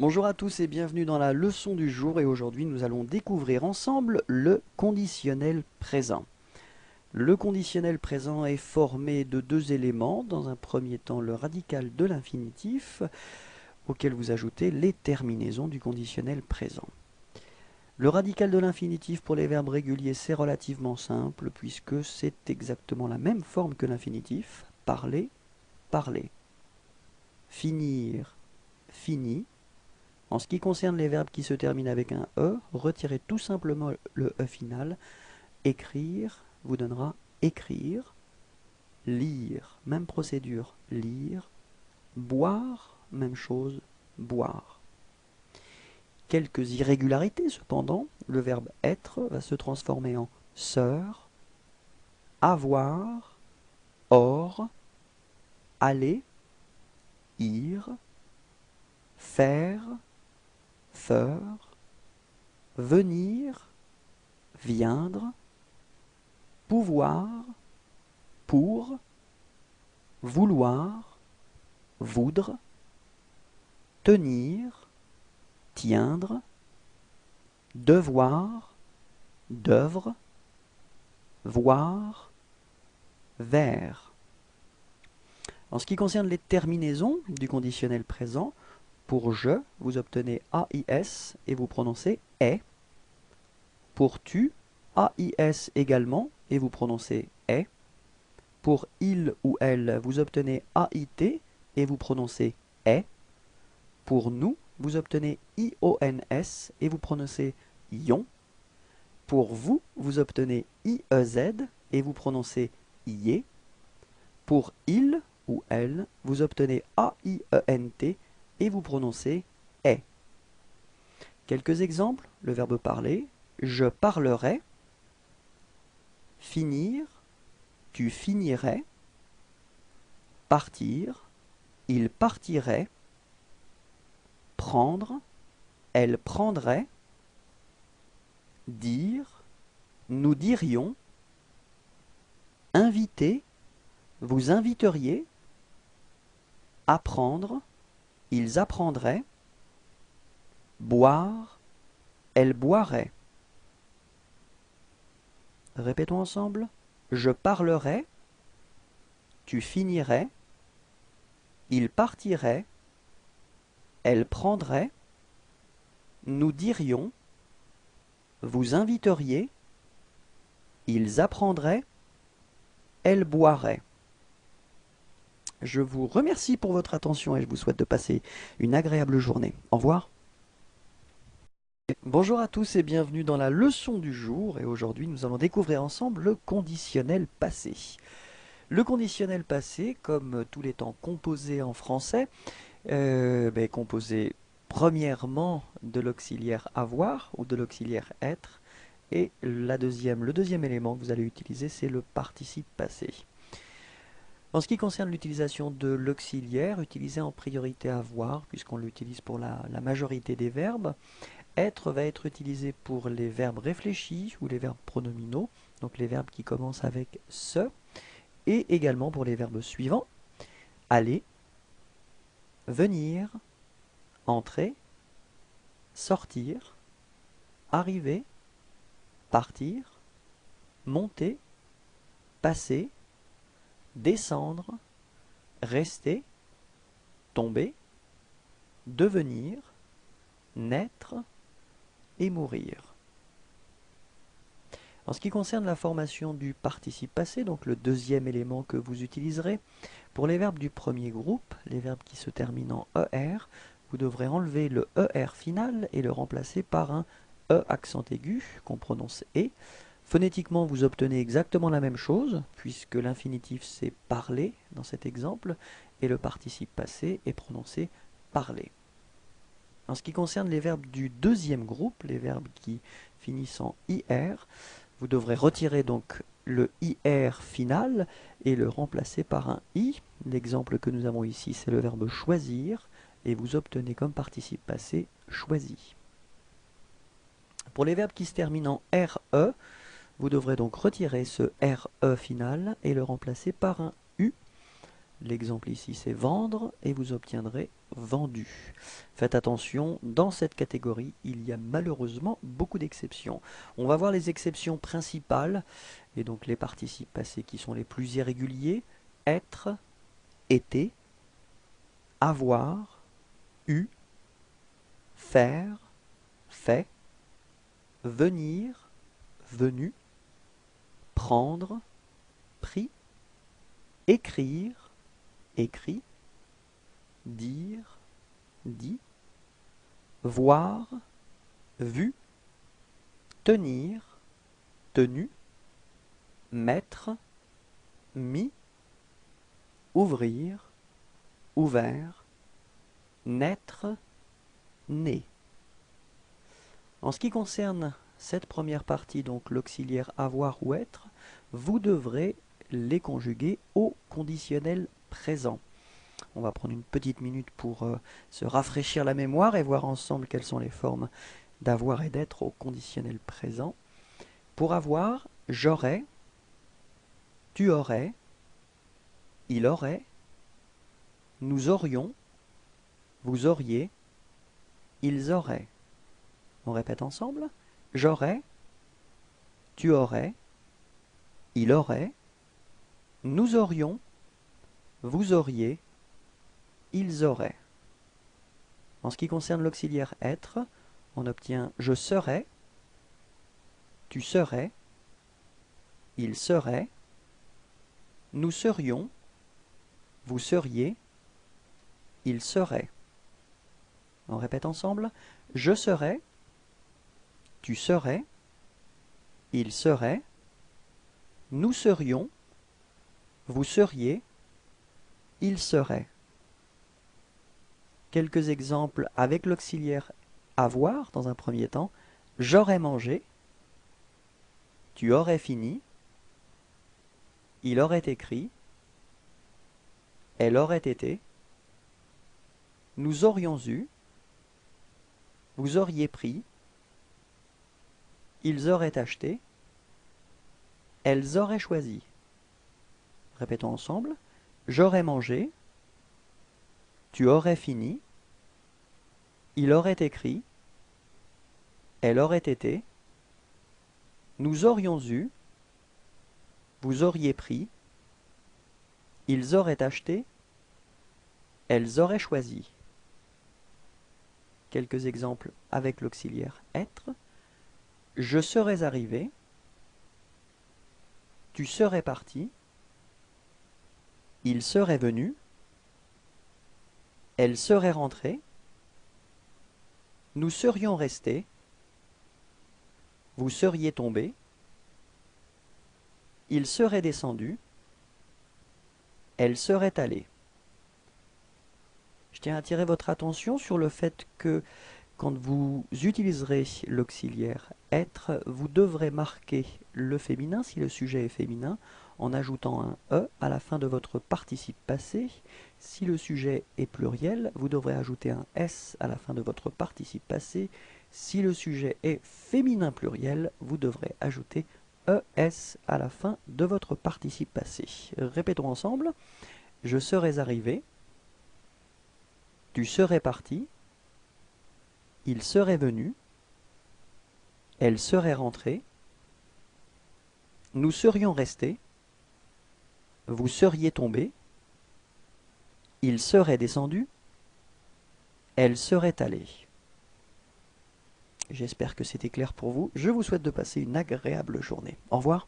Bonjour à tous et bienvenue dans la leçon du jour et aujourd'hui nous allons découvrir ensemble le conditionnel présent. Le conditionnel présent est formé de deux éléments. Dans un premier temps, le radical de l'infinitif auquel vous ajoutez les terminaisons du conditionnel présent. Le radical de l'infinitif pour les verbes réguliers, c'est relativement simple puisque c'est exactement la même forme que l'infinitif. Parler, parler. Finir, fini. En ce qui concerne les verbes qui se terminent avec un E, retirez tout simplement le E final. Écrire vous donnera écrire. Lire, même procédure, lire. Boire, même chose, boire. Quelques irrégularités cependant. Le verbe être va se transformer en sœur, avoir, or, aller, ir, faire, faire, venir, viendre, pouvoir, pour, vouloir, voudre, tenir, tiendre, devoir, d'œuvre, voir, vers. En ce qui concerne les terminaisons du conditionnel présent, pour je, vous obtenez AIS et vous prononcez est. Pour tu, AIS également et vous prononcez est. Pour il ou elle, vous obtenez AIT et vous prononcez est. Pour nous, vous obtenez IONS et vous prononcez ion. Pour vous, vous obtenez IEZ et vous prononcez ié. Pour il ou elle, vous obtenez AIENT et vous prononcez est. Quelques exemples, le verbe parler, je parlerai, finir, tu finirais, partir, il partirait, prendre, elle prendrait, dire, nous dirions, inviter, vous inviteriez, apprendre, ils apprendraient, boire, elle boirait. Répétons ensemble. Je parlerai, tu finirais, il partirait, elle prendrait, nous dirions, vous inviteriez, ils apprendraient, elle boirait. Je vous remercie pour votre attention et je vous souhaite de passer une agréable journée. Au revoir. Bonjour à tous et bienvenue dans la leçon du jour et aujourd'hui nous allons découvrir ensemble le conditionnel passé. Le conditionnel passé, comme tous les temps composés en français, composé premièrement de l'auxiliaire avoir ou de l'auxiliaire être et le deuxième élément que vous allez utiliser c'est le participe passé. En ce qui concerne l'utilisation de l'auxiliaire, utilisé en priorité avoir, puisqu'on l'utilise pour la majorité des verbes, être va être utilisé pour les verbes réfléchis ou les verbes pronominaux, donc les verbes qui commencent avec ce, et également pour les verbes suivants, aller, venir, entrer, sortir, arriver, partir, monter, passer, descendre, rester, tomber, devenir, naître et mourir. En ce qui concerne la formation du participe passé, donc le deuxième élément que vous utiliserez, pour les verbes du premier groupe, les verbes qui se terminent en ER, vous devrez enlever le ER final et le remplacer par un E accent aigu qu'on prononce E. Phonétiquement, vous obtenez exactement la même chose, puisque l'infinitif c'est parler dans cet exemple, et le participe passé est prononcé parler. En ce qui concerne les verbes du deuxième groupe, les verbes qui finissent en IR, vous devrez retirer donc le IR final et le remplacer par un I. L'exemple que nous avons ici, c'est le verbe choisir, et vous obtenez comme participe passé choisi. Pour les verbes qui se terminent en RE, vous devrez donc retirer ce RE final et le remplacer par un U. L'exemple ici c'est vendre et vous obtiendrez vendu. Faites attention, dans cette catégorie, il y a malheureusement beaucoup d'exceptions. On va voir les exceptions principales et donc les participes passés qui sont les plus irréguliers. Être, été, avoir, eu, faire, fait, venir, venu, prendre, pris, écrire, écrit, dire, dit, voir, vu, tenir, tenu, mettre, mis, ouvrir, ouvert, naître, né. En ce qui concerne cette première partie, donc l'auxiliaire avoir ou être, vous devrez les conjuguer au conditionnel présent. On va prendre une petite minute pour se rafraîchir la mémoire et voir ensemble quelles sont les formes d'avoir et d'être au conditionnel présent. Pour avoir, j'aurais, tu aurais, il aurait, nous aurions, vous auriez, ils auraient. On répète ensemble. J'aurais, tu aurais, il aurait, nous aurions, vous auriez, ils auraient. En ce qui concerne l'auxiliaire être, on obtient je serais, tu serais, il serait, nous serions, vous seriez, il serait. On répète ensemble. Je serais, tu serais, il serait, nous serions, vous seriez, il serait. Quelques exemples avec l'auxiliaire avoir dans un premier temps. J'aurais mangé, tu aurais fini, il aurait écrit, elle aurait été, nous aurions eu, vous auriez pris, ils auraient acheté, elles auraient choisi. Répétons ensemble. J'aurais mangé, tu aurais fini, il aurait écrit, elle aurait été, nous aurions eu, vous auriez pris, ils auraient acheté, elles auraient choisi. Quelques exemples avec l'auxiliaire être. Je serais arrivé, tu serais parti, il serait venu, elle serait rentrée, nous serions restés, vous seriez tombé, il serait descendu, elle serait allée. Je tiens à attirer votre attention sur le fait que quand vous utiliserez l'auxiliaire être, vous devrez marquer le féminin si le sujet est féminin en ajoutant un E à la fin de votre participe passé. Si le sujet est pluriel, vous devrez ajouter un S à la fin de votre participe passé. Si le sujet est féminin pluriel, vous devrez ajouter ES à la fin de votre participe passé. Répétons ensemble. Je serais arrivé, tu serais parti, il serait venu, elle serait rentrée, nous serions restés, vous seriez tombé, il serait descendu, elle serait allée. J'espère que c'était clair pour vous. Je vous souhaite de passer une agréable journée. Au revoir.